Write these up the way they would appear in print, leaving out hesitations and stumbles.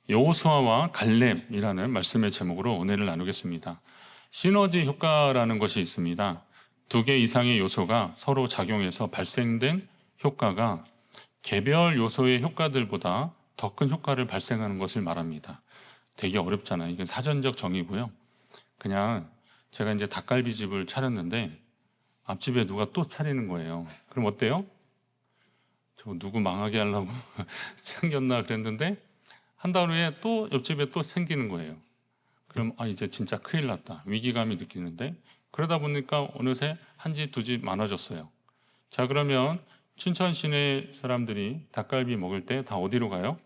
여호수아와 갈렙이라는 말씀의 제목으로 은혜를 나누겠습니다. 시너지 효과라는 것이 있습니다. 두 개 이상의 요소가 서로 작용해서 발생된 효과가 개별 요소의 효과들보다 더 큰 효과를 발생하는 것을 말합니다. 되게 어렵잖아요. 이건 사전적 정의고요. 그냥 제가 이제 닭갈비집을 차렸는데 앞집에 누가 또 차리는 거예요. 그럼 어때요? 저 누구 망하게 하려고 생겼나 그랬는데 한 달 후에 또 옆집에 또 생기는 거예요. 그럼 이제 진짜 큰일 났다. 위기감이 느끼는데 그러다 보니까 어느새 한 집, 두 집 많아졌어요. 자, 그러면 춘천 시내 사람들이 닭갈비 먹을 때 다 어디로 가요?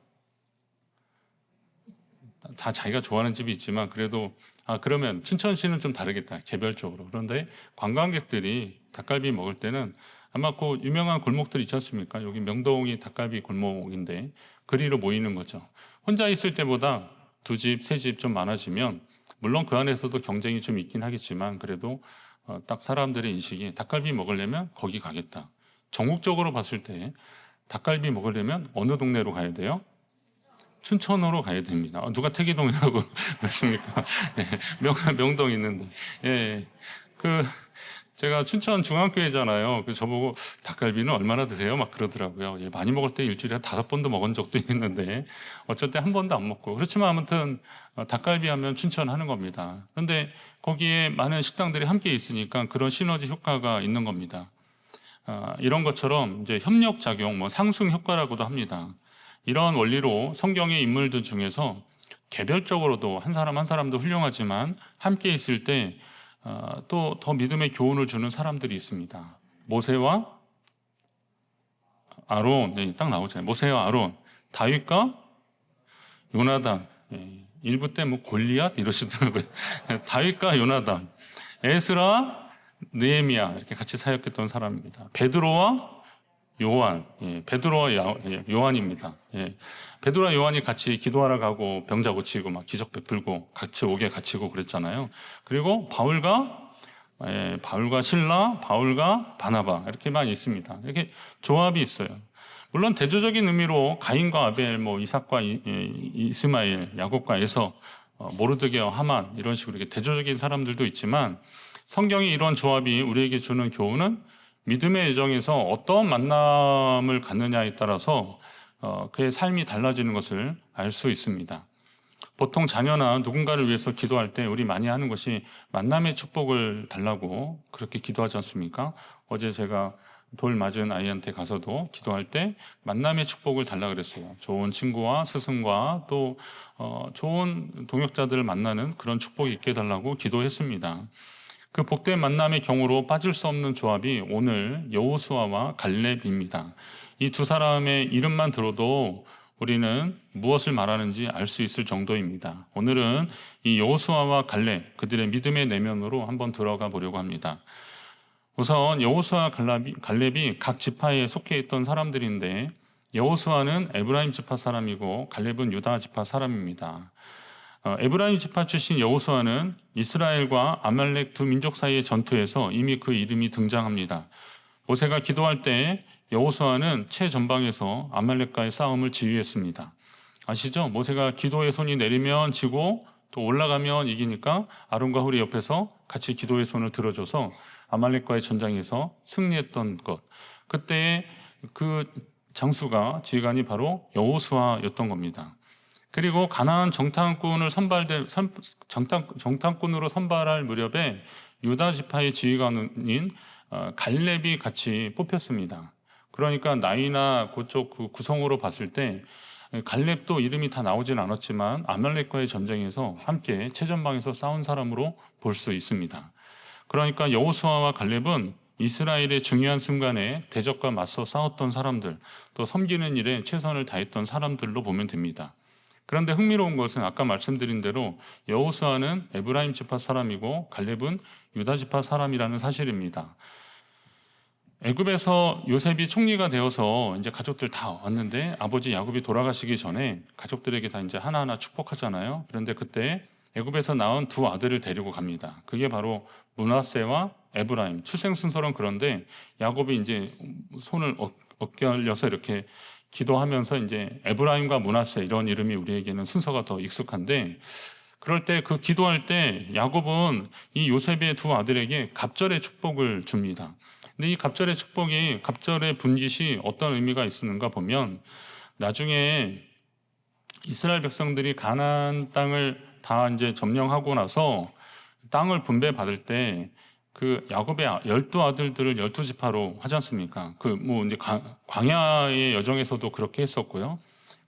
다 자기가 좋아하는 집이 있지만 그래도 그러면 춘천시는 좀 다르겠다. 개별적으로. 그런데 관광객들이 닭갈비 먹을 때는 아마 그 유명한 골목들 있지 않습니까? 여기 명동이 닭갈비 골목인데 그리로 모이는 거죠. 혼자 있을 때보다 두 집, 세 집 좀 많아지면 물론 그 안에서도 경쟁이 좀 있긴 하겠지만 그래도 딱 사람들의 인식이 닭갈비 먹으려면 거기 가겠다. 전국적으로 봤을 때 닭갈비 먹으려면 어느 동네로 가야 돼요? 춘천으로 가야 됩니다. 누가 태기동이라고 그러십니까? 명동 있는데. 예. 제가 춘천 중앙교회잖아요. 저보고 닭갈비는 얼마나 드세요? 막 그러더라고요. 예, 많이 먹을 때 일주일에 한 5번도 먹은 적도 있는데 어쩔 때 한 번도 안 먹고. 그렇지만 아무튼 닭갈비 하면 춘천 하는 겁니다. 그런데 거기에 많은 식당들이 함께 있으니까 그런 시너지 효과가 있는 겁니다. 이런 것처럼 이제 협력작용, 상승 효과라고도 합니다. 이런 원리로 성경의 인물들 중에서 개별적으로도 한 사람 한 사람도 훌륭하지만 함께 있을 때 또 더 믿음의 교훈을 주는 사람들이 있습니다. 모세와 아론, 네, 딱 나오잖아요. 모세와 아론, 다윗과 요나단, 일부 때 골리앗 이러시더라고요. 다윗과 요나단, 에스라, 느헤미야 이렇게 같이 사역했던 사람입니다. 베드로와 요한, 베드로와 요한입니다. 베드로와 요한이 같이 기도하러 가고 병자 고치고 막 기적 베풀고 같이 옥에 갇히고 그랬잖아요. 그리고 바울과 신라, 바울과 바나바 이렇게만 있습니다. 이렇게 조합이 있어요. 물론 대조적인 의미로 가인과 아벨, 이삭과 이스마엘, 야곱과 에서, 모르드게와 하만 이런 식으로 이렇게 대조적인 사람들도 있지만 성경이 이런 조합이 우리에게 주는 교훈은 믿음의 여정에서 어떤 만남을 갖느냐에 따라서 그의 삶이 달라지는 것을 알 수 있습니다. 보통 자녀나 누군가를 위해서 기도할 때 우리 많이 하는 것이 만남의 축복을 달라고 그렇게 기도하지 않습니까? 어제 제가 돌 맞은 아이한테 가서도 기도할 때 만남의 축복을 달라 그랬어요. 좋은 친구와 스승과 또 좋은 동역자들을 만나는 그런 축복이 있게 해달라고 기도했습니다. 그 복된 만남의 경우로 빠질 수 없는 조합이 오늘 여호수아와 갈렙입니다. 이 두 사람의 이름만 들어도 우리는 무엇을 말하는지 알 수 있을 정도입니다. 오늘은 이 여호수아와 갈렙, 그들의 믿음의 내면으로 한번 들어가 보려고 합니다. 우선 여호수아와 갈렙이 각 지파에 속해 있던 사람들인데 여호수아는 에브라임 지파 사람이고 갈렙은 유다 지파 사람입니다. 에브라임 지파 출신 여호수아는 이스라엘과 아말렉 두 민족 사이의 전투에서 이미 그 이름이 등장합니다. 모세가 기도할 때 여호수아는 최전방에서 아말렉과의 싸움을 지휘했습니다. 아시죠? 모세가 기도의 손이 내리면 지고 또 올라가면 이기니까 아론과 훌이 옆에서 같이 기도의 손을 들어줘서 아말렉과의 전장에서 승리했던 것. 그때 그 장수가 지휘관이 바로 여호수아였던 겁니다. 그리고 가나안 정탐꾼으로 선발할 무렵에 유다 지파의 지휘관인 갈렙이 같이 뽑혔습니다. 그러니까 나이나 그쪽 그 구성으로 봤을 때 갈렙도 이름이 다 나오진 않았지만 아말렉과의 전쟁에서 함께 최전방에서 싸운 사람으로 볼 수 있습니다. 그러니까 여호수아와 갈렙은 이스라엘의 중요한 순간에 대적과 맞서 싸웠던 사람들, 또 섬기는 일에 최선을 다했던 사람들로 보면 됩니다. 그런데 흥미로운 것은 아까 말씀드린 대로 여호수아는 에브라임 지파 사람이고 갈렙은 유다 지파 사람이라는 사실입니다. 애굽에서 요셉이 총리가 되어서 이제 가족들 다 왔는데 아버지 야곱이 돌아가시기 전에 가족들에게 다 이제 하나하나 축복하잖아요. 그런데 그때 애굽에서 낳은 두 아들을 데리고 갑니다. 그게 바로 므낫세와 에브라임. 출생 순서는 그런데 야곱이 이제 손을 어깨 올려서 이렇게 기도하면서 이제 에브라임과 므낫세 이런 이름이 우리에게는 순서가 더 익숙한데, 그럴 때 그 기도할 때 야곱은 이 요셉의 두 아들에게 갑절의 축복을 줍니다. 근데 이 갑절의 축복이, 갑절의 분깃이 어떤 의미가 있었는가 보면, 나중에 이스라엘 백성들이 가나안 땅을 다 이제 점령하고 나서 땅을 분배받을 때 그 야곱의 12아들들을 12지파로 하지 않습니까? 그 뭐 이제 광야의 여정에서도 그렇게 했었고요.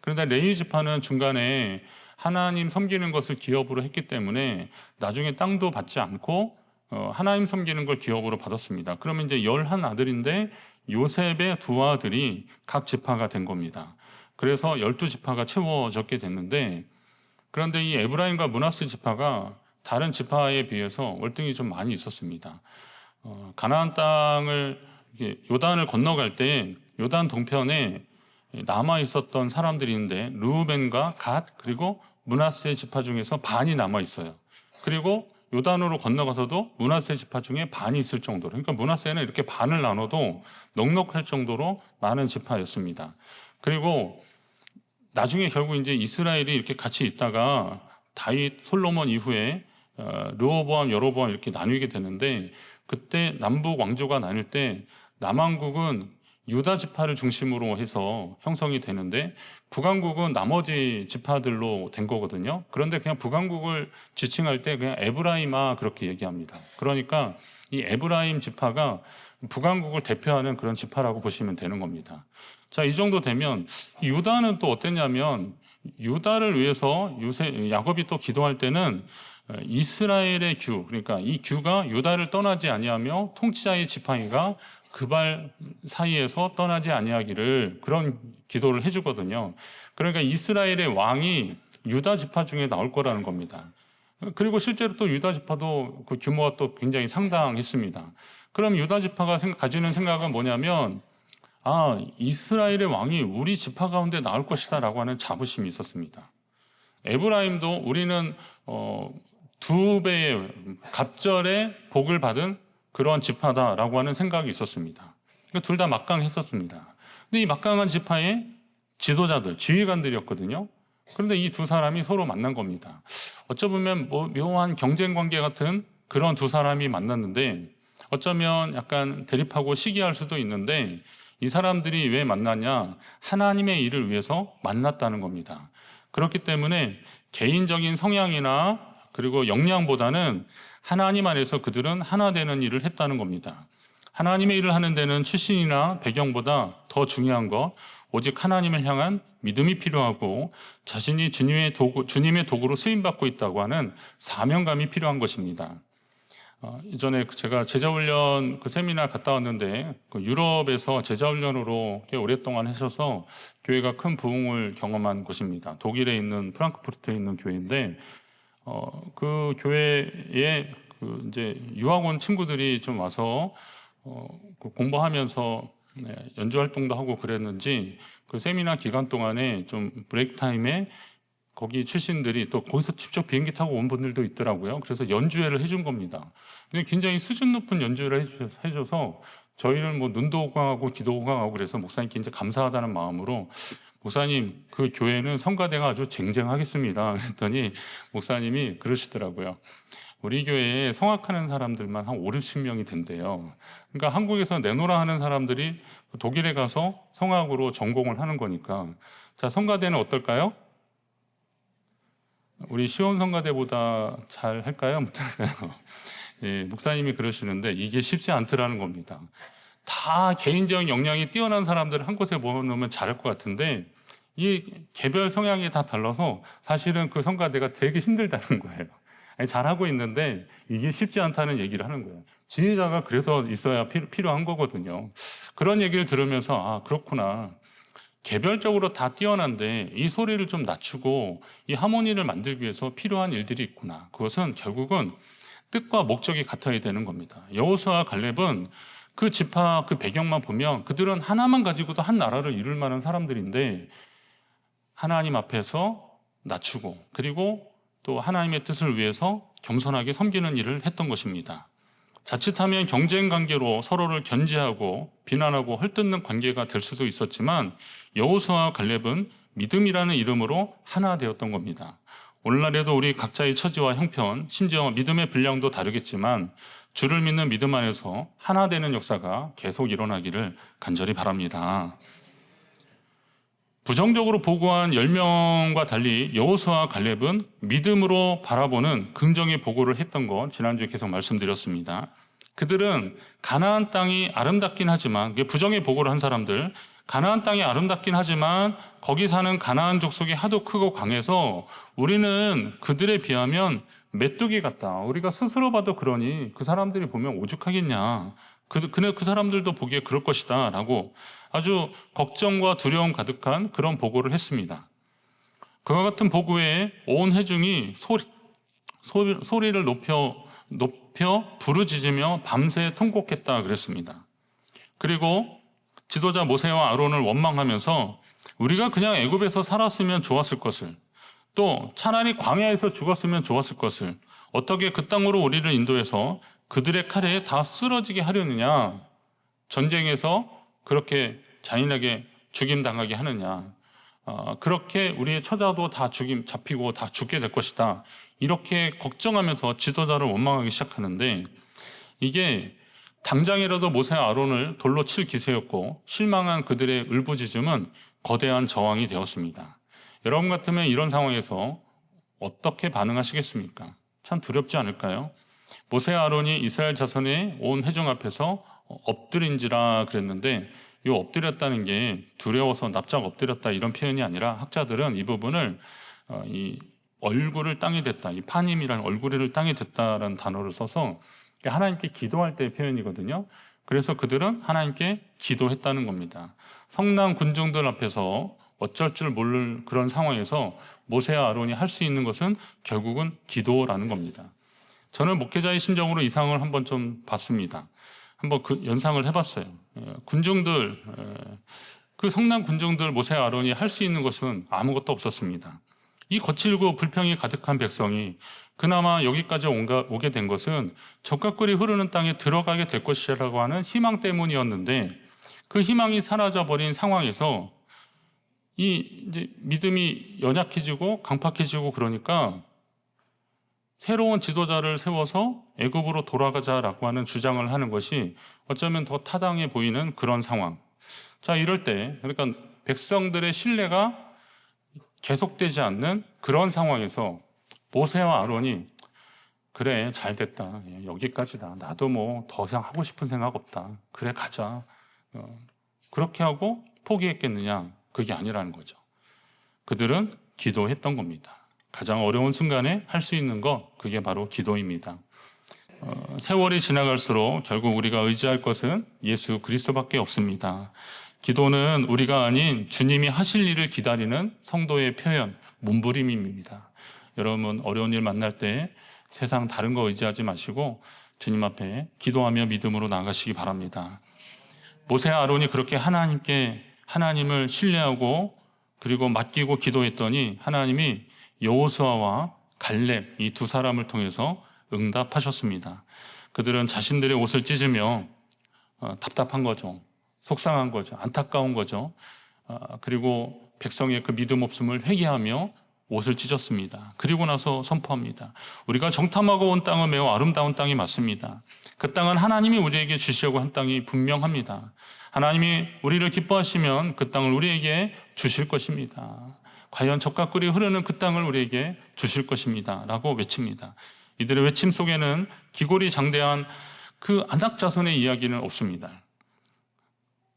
그런데 레위 지파는 중간에 하나님 섬기는 것을 기업으로 했기 때문에 나중에 땅도 받지 않고 하나님 섬기는 걸 기업으로 받았습니다. 그러면 이제 11아들인데 요셉의 두 아들이 각 지파가 된 겁니다. 그래서 12지파가 채워졌게 됐는데, 그런데 이 에브라임과 므낫세 지파가 다른 지파에 비해서 월등히 좀 많이 있었습니다. 가나안 땅을 요단을 건너갈 때 요단 동편에 남아 있었던 사람들이 있는데 르우벤과 갓 그리고 므낫세 지파 중에서 반이 남아 있어요. 그리고 요단으로 건너가서도 므낫세 지파 중에 반이 있을 정도로, 그러니까 므낫세는 이렇게 반을 나눠도 넉넉할 정도로 많은 지파였습니다. 그리고 나중에 결국 이제 이스라엘이 이렇게 같이 있다가 다윗, 솔로몬 이후에 르호보암, 여로보암 이렇게 나뉘게 되는데, 그때 남북 왕조가 나뉠 때 남왕국은 유다 지파를 중심으로 해서 형성이 되는데 북왕국은 나머지 지파들로 된 거거든요. 그런데 그냥 북왕국을 지칭할 때 그냥 에브라임아 그렇게 얘기합니다. 그러니까 이 에브라임 지파가 북왕국을 대표하는 그런 지파라고 보시면 되는 겁니다. 자, 이 정도 되면 유다는 또 어땠냐면, 유다를 위해서 야곱이 또 기도할 때는 이스라엘의 규, 그러니까 이 규가 유다를 떠나지 아니하며 통치자의 지팡이가 그 발 사이에서 떠나지 아니하기를, 그런 기도를 해주거든요. 그러니까 이스라엘의 왕이 유다 지파 중에 나올 거라는 겁니다. 그리고 실제로 또 유다 지파도 그 규모가 또 굉장히 상당했습니다. 그럼 유다 지파가 가지는 생각은 뭐냐면, 이스라엘의 왕이 우리 지파 가운데 나올 것이다 라고 하는 자부심이 있었습니다. 에브라임도 우리는 2배의 갑절의 복을 받은 그런 지파다라고 하는 생각이 있었습니다. 그러니까 둘 다 막강했었습니다. 근데 이 막강한 지파의 지도자들, 지휘관들이었거든요. 그런데 이 두 사람이 서로 만난 겁니다. 어쩌면 뭐 묘한 경쟁 관계 같은 그런 두 사람이 만났는데, 어쩌면 약간 대립하고 시기할 수도 있는데, 이 사람들이 왜 만났냐? 하나님의 일을 위해서 만났다는 겁니다. 그렇기 때문에 개인적인 성향이나 그리고 역량보다는 하나님 안에서 그들은 하나 되는 일을 했다는 겁니다. 하나님의 일을 하는 데는 출신이나 배경보다 더 중요한 것, 오직 하나님을 향한 믿음이 필요하고 자신이 주님의 도구로 쓰임받고 있다고 하는 사명감이 필요한 것입니다. 이전에 제가 제자훈련 그 세미나 갔다 왔는데, 그 유럽에서 제자훈련으로 꽤 오랫동안 하셔서 교회가 큰 부흥을 경험한 곳입니다. 독일에 있는 프랑크푸르트에 있는 교회인데, 그 교회에 그 이제 유학 온 친구들이 좀 와서 그 공부하면서 연주 활동도 하고 그랬는지, 그 세미나 기간 동안에 좀 브레이크 타임에 거기 출신들이 또 거기서 직접 비행기 타고 온 분들도 있더라고요. 그래서 연주회를 해준 겁니다. 근데 굉장히 수준 높은 연주회를 해줘서 저희는 뭐 눈도 호강하고 기도 호강하고 그래서 목사님께 이제 감사하다는 마음으로, 목사님 그 교회는 성가대가 아주 쟁쟁하겠습니다. 그랬더니 목사님이 그러시더라고요. 우리 교회에 성악하는 사람들만 한 5, 60명이 된대요. 그러니까 한국에서 내노라 하는 사람들이 독일에 가서 성악으로 전공을 하는 거니까. 자, 성가대는 어떨까요? 우리 시온 성가대보다 잘 할까요? 못할까요? 예, 목사님이 그러시는데 이게 쉽지 않더라는 겁니다. 다 개인적인 역량이 뛰어난 사람들을 한 곳에 모아놓으면 잘할 것 같은데, 이 개별 성향이 다 달라서 사실은 그 성가대가 되게 힘들다는 거예요. 아니, 잘하고 있는데 이게 쉽지 않다는 얘기를 하는 거예요. 지휘자가 그래서 있어야 필요한 거거든요. 그런 얘기를 들으면서 그렇구나. 개별적으로 다 뛰어난데 이 소리를 좀 낮추고 이 하모니를 만들기 위해서 필요한 일들이 있구나. 그것은 결국은 뜻과 목적이 같아야 되는 겁니다. 여호수아와 갈렙은 그 지파 그 배경만 보면 그들은 하나만 가지고도 한 나라를 이룰 만한 사람들인데, 하나님 앞에서 낮추고 그리고 또 하나님의 뜻을 위해서 겸손하게 섬기는 일을 했던 것입니다. 자칫하면 경쟁 관계로 서로를 견제하고 비난하고 헐뜯는 관계가 될 수도 있었지만 여호수아와 갈렙은 믿음이라는 이름으로 하나 되었던 겁니다. 오늘날에도 우리 각자의 처지와 형편, 심지어 믿음의 분량도 다르겠지만 주를 믿는 믿음 안에서 하나 되는 역사가 계속 일어나기를 간절히 바랍니다. 부정적으로 보고한 10명과 달리 여호수아와 갈렙은 믿음으로 바라보는 긍정의 보고를 했던 것 지난주에 계속 말씀드렸습니다. 그들은 가나안 땅이 아름답긴 하지만, 부정의 보고를 한 사람들, 가나안 땅이 아름답긴 하지만 거기 사는 가나안 족속이 하도 크고 강해서 우리는 그들에 비하면 메뚜기 같다. 우리가 스스로 봐도 그러니 그 사람들이 보면 오죽하겠냐. 그 사람들도 보기에 그럴 것이다 라고 아주 걱정과 두려움 가득한 그런 보고를 했습니다. 그와 같은 보고에 온 회중이 소리를 높여 부르짖으며 밤새 통곡했다 그랬습니다. 그리고 지도자 모세와 아론을 원망하면서 우리가 그냥 애굽에서 살았으면 좋았을 것을, 또 차라리 광야에서 죽었으면 좋았을 것을, 어떻게 그 땅으로 우리를 인도해서 그들의 칼에 다 쓰러지게 하려느냐, 전쟁에서 그렇게 잔인하게 죽임당하게 하느냐, 그렇게 우리의 처자도 다 잡히고 다 죽게 될 것이다, 이렇게 걱정하면서 지도자를 원망하기 시작하는데, 이게 당장이라도 모세와 아론을 돌로 칠 기세였고 실망한 그들의 울부짖음은 거대한 저항이 되었습니다. 여러분 같으면 이런 상황에서 어떻게 반응하시겠습니까? 참 두렵지 않을까요? 모세와 아론이 이스라엘 자손의 온 회중 앞에서 엎드린지라 그랬는데, 이 엎드렸다는 게 두려워서 납작 엎드렸다 이런 표현이 아니라 학자들은 이 부분을 이 얼굴을 땅에 댔다, 이 파님이라는 얼굴을 땅에 댔다라는 단어를 써서 하나님께 기도할 때의 표현이거든요. 그래서 그들은 하나님께 기도했다는 겁니다. 성난 군중들 앞에서 어쩔 줄 모를 그런 상황에서 모세와 아론이 할 수 있는 것은 결국은 기도라는 겁니다. 저는 목회자의 심정으로 이 상황을 한번 좀 봤습니다. 한번 그 연상을 해봤어요. 군중들, 그 성난 군중들 모세와 아론이 할 수 있는 것은 아무것도 없었습니다. 이 거칠고 불평이 가득한 백성이 그나마 여기까지 오게 된 것은 젖과 꿀이 흐르는 땅에 들어가게 될 것이라고 하는 희망 때문이었는데, 그 희망이 사라져버린 상황에서 이제 믿음이 연약해지고 강팍해지고 그러니까 새로운 지도자를 세워서 애굽으로 돌아가자라고 하는 주장을 하는 것이 어쩌면 더 타당해 보이는 그런 상황. 자, 이럴 때 그러니까 백성들의 신뢰가 계속되지 않는 그런 상황에서 모세와 아론이 그래 잘 됐다, 여기까지다, 나도 뭐 더 이상 하고 싶은 생각 없다, 그래 가자, 그렇게 하고 포기했겠느냐? 그게 아니라는 거죠. 그들은 기도했던 겁니다. 가장 어려운 순간에 할 수 있는 것, 그게 바로 기도입니다. 세월이 지나갈수록 결국 우리가 의지할 것은 예수 그리스도밖에 없습니다. 기도는 우리가 아닌 주님이 하실 일을 기다리는 성도의 표현, 몸부림입니다. 여러분 어려운 일 만날 때 세상 다른 거 의지하지 마시고 주님 앞에 기도하며 믿음으로 나아가시기 바랍니다. 모세와 아론이 그렇게 하나님을 신뢰하고 그리고 맡기고 기도했더니 하나님이 여호수아와 갈렙 이 두 사람을 통해서 응답하셨습니다. 그들은 자신들의 옷을 찢으며 답답한 거죠. 속상한 거죠. 안타까운 거죠. 그리고 백성의 그 믿음 없음을 회개하며 옷을 찢었습니다. 그리고 나서 선포합니다. 우리가 정탐하고 온 땅은 매우 아름다운 땅이 맞습니다. 그 땅은 하나님이 우리에게 주시려고 한 땅이 분명합니다. 하나님이 우리를 기뻐하시면 그 땅을 우리에게 주실 것입니다. 과연 젖과 꿀이 흐르는 그 땅을 우리에게 주실 것입니다 라고 외칩니다. 이들의 외침 속에는 기골이 장대한 그 아낙 자손의 이야기는 없습니다.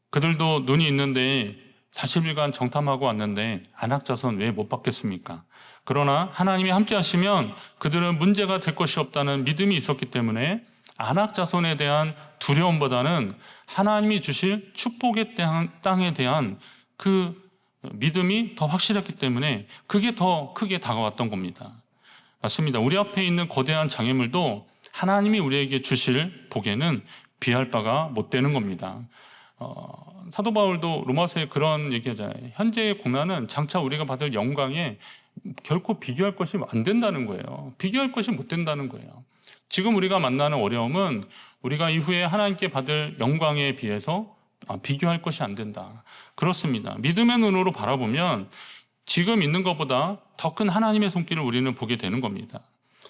그들도 눈이 있는데 40일간 정탐하고 왔는데 아낙 자손 왜 못 받겠습니까? 그러나 하나님이 함께 하시면 그들은 문제가 될 것이 없다는 믿음이 있었기 때문에 아낙 자손에 대한 두려움보다는 하나님이 주실 축복의 땅에 대한 그 믿음이 더 확실했기 때문에 그게 더 크게 다가왔던 겁니다. 맞습니다. 우리 앞에 있는 거대한 장애물도 하나님이 우리에게 주실 복에는 비할 바가 못 되는 겁니다. 사도 바울도 로마서에 그런 얘기하잖아요. 현재의 고난은 장차 우리가 받을 영광에 결코 비교할 것이 안 된다는 거예요. 비교할 것이 못 된다는 거예요. 지금 우리가 만나는 어려움은 우리가 이후에 하나님께 받을 영광에 비해서 비교할 것이 안 된다. 그렇습니다. 믿음의 눈으로 바라보면 지금 있는 것보다 더 큰 하나님의 손길을 우리는 보게 되는 겁니다.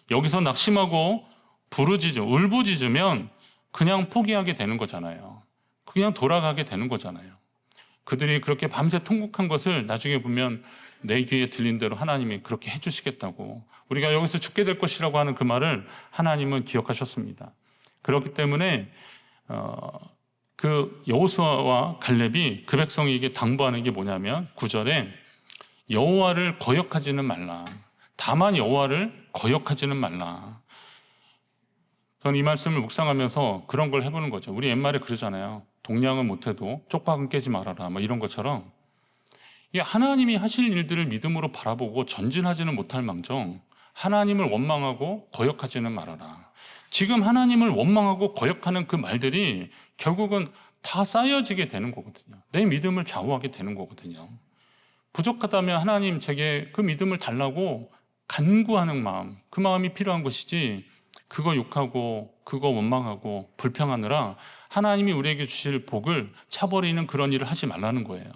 여기서 낙심하고 부르짖어 울부짖으면 그냥 포기하게 되는 거잖아요. 그냥 돌아가게 되는 거잖아요. 그들이 그렇게 밤새 통곡한 것을 나중에 보면 내 귀에 들린 대로 하나님이 그렇게 해주시겠다고, 우리가 여기서 죽게 될 것이라고 하는 그 말을 하나님은 기억하셨습니다. 그렇기 때문에 그 여호수아와 갈렙이 그 백성에게 당부하는 게 뭐냐면 9절에 여호와를 거역하지는 말라. 다만 여호와를 거역하지는 말라. 저는 이 말씀을 묵상하면서 그런 걸 해보는 거죠. 우리 옛말에 그러잖아요. 동냥은 못해도 쪽박은 깨지 말아라. 뭐 이런 것처럼 하나님이 하실 일들을 믿음으로 바라보고 전진하지는 못할 망정 하나님을 원망하고 거역하지는 말아라. 지금 하나님을 원망하고 거역하는 그 말들이 결국은 다 쌓여지게 되는 거거든요. 내 믿음을 좌우하게 되는 거거든요. 부족하다면 하나님 제게 그 믿음을 달라고 간구하는 마음, 그 마음이 필요한 것이지, 그거 욕하고 그거 원망하고 불평하느라 하나님이 우리에게 주실 복을 차버리는 그런 일을 하지 말라는 거예요.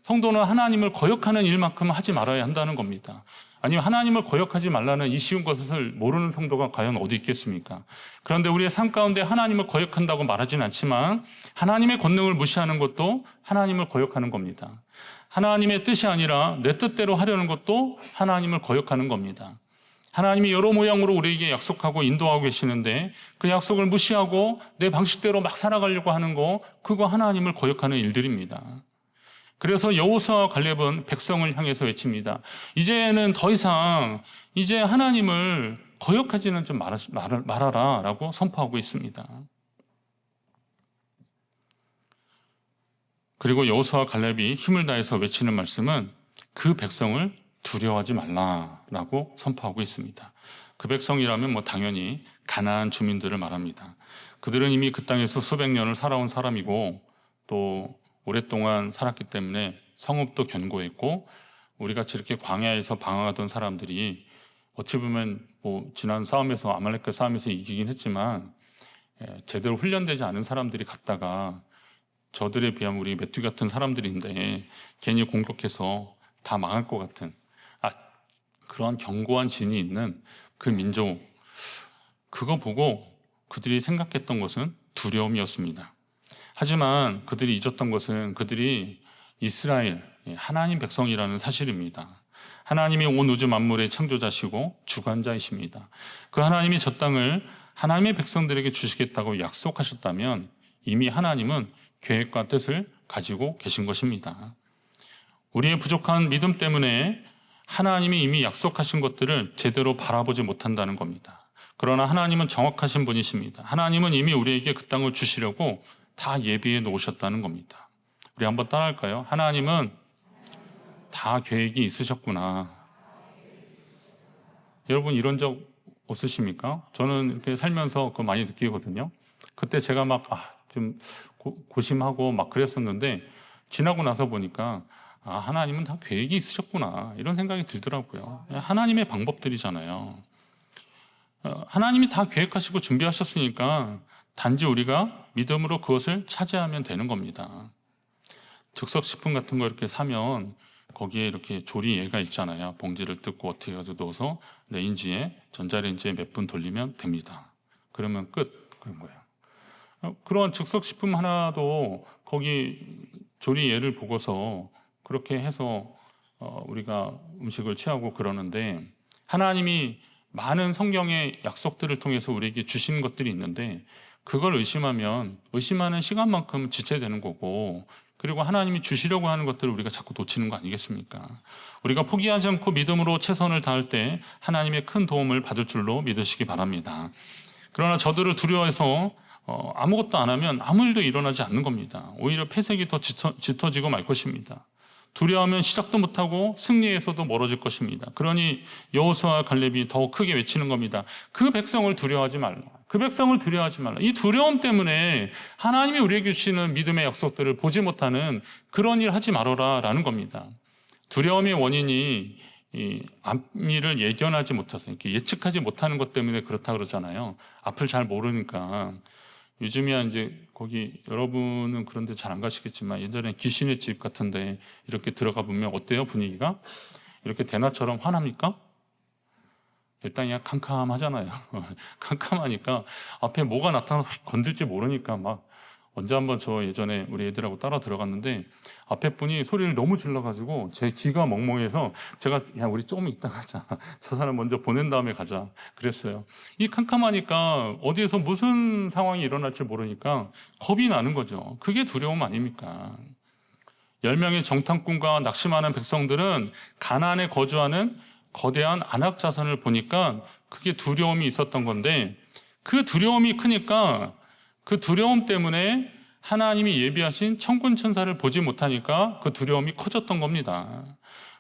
성도는 하나님을 거역하는 일만큼 하지 말아야 한다는 겁니다. 아니면 하나님을 거역하지 말라는 이 쉬운 것을 모르는 성도가 과연 어디 있겠습니까? 그런데 우리의 삶 가운데 하나님을 거역한다고 말하지는 않지만 하나님의 권능을 무시하는 것도 하나님을 거역하는 겁니다. 하나님의 뜻이 아니라 내 뜻대로 하려는 것도 하나님을 거역하는 겁니다. 하나님이 여러 모양으로 우리에게 약속하고 인도하고 계시는데 그 약속을 무시하고 내 방식대로 막 살아가려고 하는 거, 그거 하나님을 거역하는 일들입니다. 그래서 여호수아와 갈렙은 백성을 향해서 외칩니다. 이제는 더 이상 이제 하나님을 거역하지는 좀 말아라 라고 선포하고 있습니다. 그리고 여호수아와 갈렙이 힘을 다해서 외치는 말씀은 그 백성을 두려워하지 말라라고 선포하고 있습니다. 그 백성이라면 뭐 당연히 가나안 주민들을 말합니다. 그들은 이미 그 땅에서 수백 년을 살아온 사람이고 또 오랫동안 살았기 때문에 성읍도 견고했고, 우리 같이 이렇게 광야에서 방황하던 사람들이 어찌 보면 뭐 지난 싸움에서 아말렉과 싸움에서 이기긴 했지만 제대로 훈련되지 않은 사람들이 갔다가 저들에 비하면 우리 메뚜기 같은 사람들인데 괜히 공격해서 다 망할 것 같은 그러한 견고한 진이 있는 그 민족, 그거 보고 그들이 생각했던 것은 두려움이었습니다. 하지만 그들이 잊었던 것은 그들이 이스라엘, 하나님 백성이라는 사실입니다. 하나님이 온 우주 만물의 창조자시고 주관자이십니다. 그 하나님이 저 땅을 하나님의 백성들에게 주시겠다고 약속하셨다면 이미 하나님은 계획과 뜻을 가지고 계신 것입니다. 우리의 부족한 믿음 때문에 하나님이 이미 약속하신 것들을 제대로 바라보지 못한다는 겁니다. 그러나 하나님은 정확하신 분이십니다. 하나님은 이미 우리에게 그 땅을 주시려고 다 예비해 놓으셨다는 겁니다. 우리 한번 따라할까요? 하나님은 다 계획이 있으셨구나. 여러분 이런 적 없으십니까? 저는 이렇게 살면서 그거 많이 느끼거든요. 그때 제가 막 좀 고심하고 막 그랬었는데 지나고 나서 보니까 하나님은 다 계획이 있으셨구나, 이런 생각이 들더라고요. 하나님의 방법들이잖아요. 하나님이 다 계획하시고 준비하셨으니까 단지 우리가 믿음으로 그것을 차지하면 되는 겁니다. 즉석식품 같은 거 이렇게 사면 거기에 이렇게 조리예가 있잖아요. 봉지를 뜯고 어떻게 가지고 넣어서 레인지에, 전자레인지에 몇 분 돌리면 됩니다. 그러면 끝, 그런 거예요. 그런 즉석식품 하나도 거기 조리예를 보고서 그렇게 해서 우리가 음식을 취하고 그러는데, 하나님이 많은 성경의 약속들을 통해서 우리에게 주신 것들이 있는데 그걸 의심하는 시간만큼 지체되는 거고, 그리고 하나님이 주시려고 하는 것들을 우리가 자꾸 놓치는 거 아니겠습니까? 우리가 포기하지 않고 믿음으로 최선을 다할 때 하나님의 큰 도움을 받을 줄로 믿으시기 바랍니다. 그러나 저들을 두려워해서 아무것도 안 하면 아무 일도 일어나지 않는 겁니다. 오히려 폐색이 더 짙어지고 말 것입니다. 두려워하면 시작도 못하고 승리에서도 멀어질 것입니다. 그러니 여호수아와 갈렙이 더 크게 외치는 겁니다. 그 백성을 두려워하지 말라. 그 백성을 두려워하지 말라. 이 두려움 때문에 하나님이 우리에게 주시는 믿음의 약속들을 보지 못하는 그런 일 하지 말아라 라는 겁니다. 두려움의 원인이 앞일을 예견하지 못해서, 이렇게 예측하지 못하는 것 때문에 그렇다 그러잖아요. 앞을 잘 모르니까 요즘이야 이제 거기 여러분은 그런데 잘 안 가시겠지만 예전에 귀신의 집 같은데 이렇게 들어가 보면 어때요 분위기가? 이렇게 대낮처럼 화납니까? 일단 그냥 캄캄하잖아요. 캄캄하니까 앞에 뭐가 나타나서 건들지 모르니까 막 언제 한번 저 예전에 우리 애들하고 따라 들어갔는데 앞에 분이 소리를 너무 질러가지고 제 귀가 멍멍해서 제가 야 우리 조금 이따 가자. 저 사람 먼저 보낸 다음에 가자. 그랬어요. 이 캄캄하니까 어디에서 무슨 상황이 일어날지 모르니까 겁이 나는 거죠. 그게 두려움 아닙니까? 10명의 정탐꾼과 낙심하는 백성들은 가나안에 거주하는 거대한 안악 자선을 보니까 그게 두려움이 있었던 건데 그 두려움이 크니까 그 두려움 때문에 하나님이 예비하신 천군 천사를 보지 못하니까 그 두려움이 커졌던 겁니다.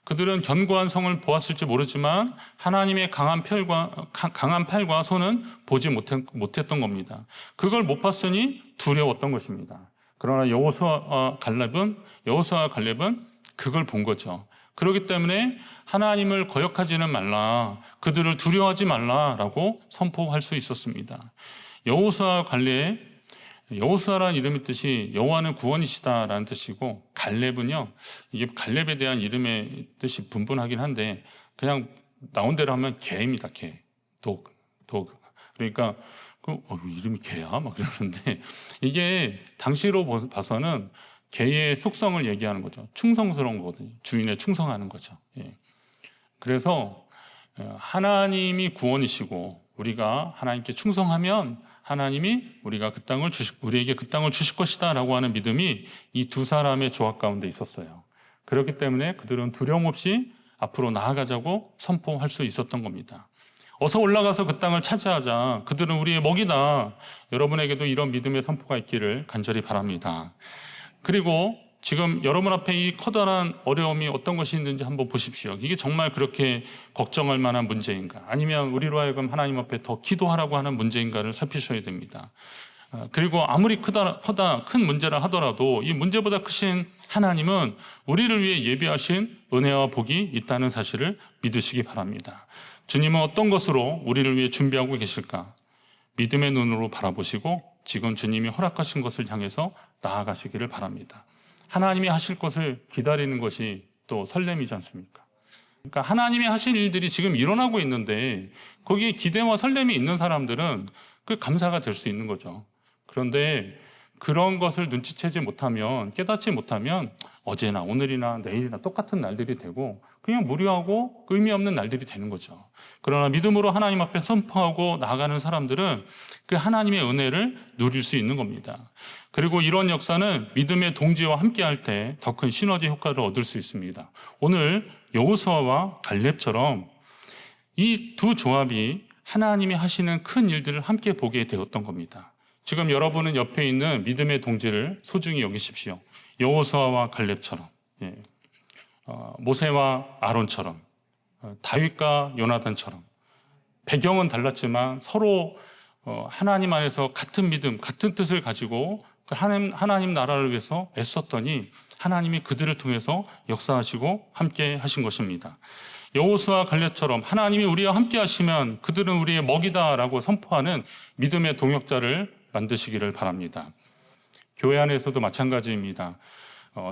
그들은 견고한 성을 보았을지 모르지만 하나님의 강한 팔과 손은 보지 못했던 겁니다. 그걸 못 봤으니 두려웠던 것입니다. 그러나 여호수아와 갈렙은 그걸 본 거죠. 그렇기 때문에 하나님을 거역하지는 말라, 그들을 두려워하지 말라라고 선포할 수 있었습니다. 여호수아 갈렙, 여호수아라는 이름의 뜻이 여호와는 구원이시다라는 뜻이고 갈렙은요, 이게 갈렙에 대한 이름의 뜻이 분분하긴 한데 그냥 나온 대로 하면 개입니다. 개, 독. 그러니까 이름이 개야? 막 그러는데 이게 당시로 봐서는 개의 속성을 얘기하는 거죠. 충성스러운 거거든요. 주인에 충성하는 거죠. 예. 그래서 하나님이 구원이시고 우리가 하나님께 충성하면 하나님이 우리에게 그 땅을 주실 것이다라고 하는 믿음이 이 두 사람의 조합 가운데 있었어요. 그렇기 때문에 그들은 두려움 없이 앞으로 나아가자고 선포할 수 있었던 겁니다. 어서 올라가서 그 땅을 차지하자. 그들은 우리의 먹이다. 여러분에게도 이런 믿음의 선포가 있기를 간절히 바랍니다. 그리고 지금 여러분 앞에 이 커다란 어려움이 어떤 것이 있는지 한번 보십시오. 이게 정말 그렇게 걱정할 만한 문제인가? 아니면 우리로 하여금 하나님 앞에 더 기도하라고 하는 문제인가를 살피셔야 됩니다. 그리고 아무리 큰 문제라 하더라도 이 문제보다 크신 하나님은 우리를 위해 예비하신 은혜와 복이 있다는 사실을 믿으시기 바랍니다. 주님은 어떤 것으로 우리를 위해 준비하고 계실까? 믿음의 눈으로 바라보시고 지금 주님이 허락하신 것을 향해서 나아가시기를 바랍니다. 하나님이 하실 것을 기다리는 것이 또 설렘이지 않습니까? 그러니까 하나님이 하실 일들이 지금 일어나고 있는데 거기에 기대와 설렘이 있는 사람들은 그 감사가 될 수 있는 거죠. 그런데 그런 것을 눈치채지 못하면, 깨닫지 못하면 어제나 오늘이나 내일이나 똑같은 날들이 되고 그냥 무료하고 의미 없는 날들이 되는 거죠. 그러나 믿음으로 하나님 앞에 선포하고 나아가는 사람들은 그 하나님의 은혜를 누릴 수 있는 겁니다. 그리고 이런 역사는 믿음의 동지와 함께할 때 더 큰 시너지 효과를 얻을 수 있습니다. 오늘 여호수아와 갈렙처럼 이 두 조합이 하나님이 하시는 큰 일들을 함께 보게 되었던 겁니다. 지금 여러분은 옆에 있는 믿음의 동지를 소중히 여기십시오. 여호수아와 갈렙처럼, 모세와 아론처럼, 다윗과 요나단처럼 배경은 달랐지만 서로 하나님 안에서 같은 믿음, 같은 뜻을 가지고 하나님 나라를 위해서 애썼더니 하나님이 그들을 통해서 역사하시고 함께 하신 것입니다. 여호수아 갈렙처럼 하나님이 우리와 함께 하시면 그들은 우리의 먹이다라고 선포하는 믿음의 동역자를 만드시기를 바랍니다. 교회 안에서도 마찬가지입니다.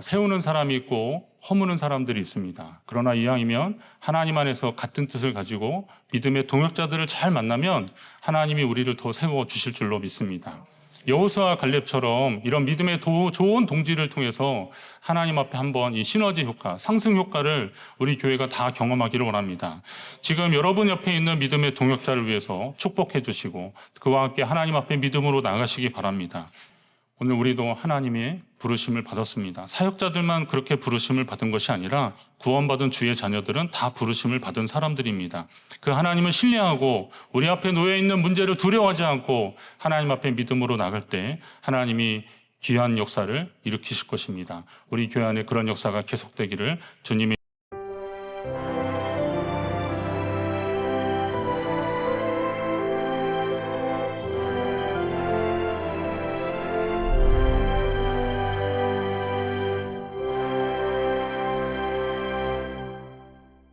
세우는 사람이 있고 허무는 사람들이 있습니다. 그러나 이왕이면 하나님 안에서 같은 뜻을 가지고 믿음의 동역자들을 잘 만나면 하나님이 우리를 더 세워주실 줄로 믿습니다. 여호수아 갈렙처럼 이런 믿음의 좋은 동지를 통해서 하나님 앞에 한번 이 시너지 효과, 상승 효과를 우리 교회가 다 경험하기를 원합니다. 지금 여러분 옆에 있는 믿음의 동역자를 위해서 축복해 주시고 그와 함께 하나님 앞에 믿음으로 나가시기 바랍니다. 오늘 우리도 하나님의 부르심을 받았습니다. 사역자들만 그렇게 부르심을 받은 것이 아니라 구원받은 주의 자녀들은 다 부르심을 받은 사람들입니다. 그 하나님을 신뢰하고 우리 앞에 놓여있는 문제를 두려워하지 않고 하나님 앞에 믿음으로 나갈 때 하나님이 귀한 역사를 일으키실 것입니다. 우리 교회 안에 그런 역사가 계속되기를 주님의